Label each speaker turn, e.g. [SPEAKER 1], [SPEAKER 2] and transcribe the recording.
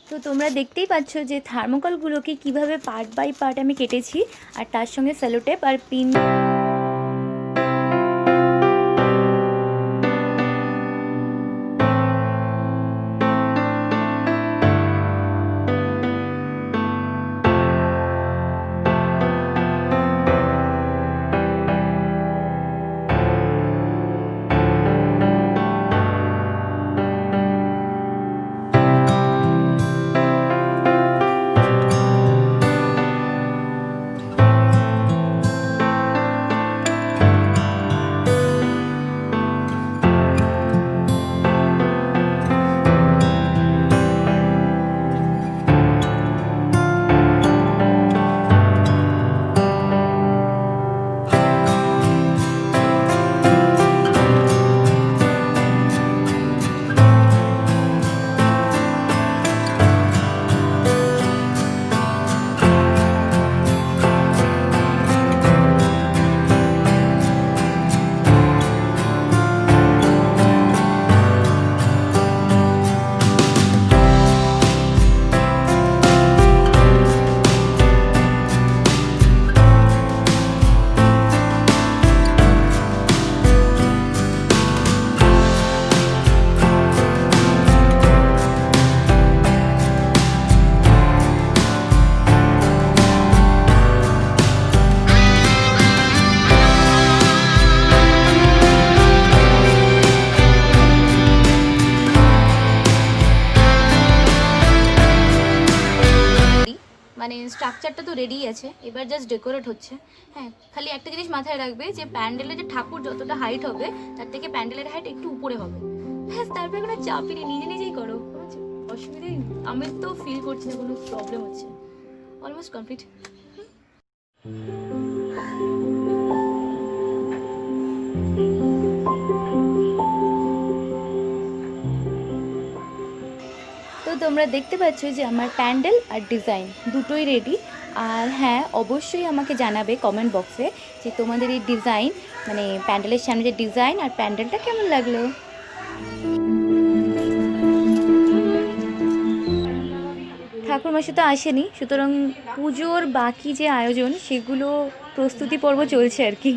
[SPEAKER 1] তো তোমরা দেখতেই পাচ্ছ যে থার্মোকলগুলোকে কিভাবে পার্ট বাই পার্ট আমি কেটেছি, আর তার সঙ্গে সেলোটেপ আর পিন। মানে স্ট্রাকচারটা তো রেডি আছে, এবার জাস্ট ডেকোরেট হচ্ছে। হ্যাঁ, খালি একটা জিনিস মাথায় রাখবে যে প্যান্ডেলের যে ঠাকুর যতটা হাইট হবে তার থেকে প্যান্ডেলের হাইট একটু উপরে হবে। ব্যাস, তারপরে কোনো চাপই নেই, নিজে নিজেই করো, অসুবিধাই। আমি তো ফিল করছি না কোনো প্রবলেম হচ্ছে। Almost complete. তো তোমরা দেখতে পাচ্ছ যে আমার প্যান্ডেল আর ডিজাইন দুটোই রেডি। আর হ্যাঁ, অবশ্যই আমাকে জানাবে কমেন্ট বক্সে যে তোমাদের এই ডিজাইন, মানে প্যান্ডেলের সামনে যে ডিজাইন আর প্যান্ডেলটা কেমন লাগলো। ঠাকুরমশাই তো আসেনি, সুতরাং পুজোর বাকি যে আয়োজন সেগুলো প্রস্তুতি পর্ব চলছে আর কি।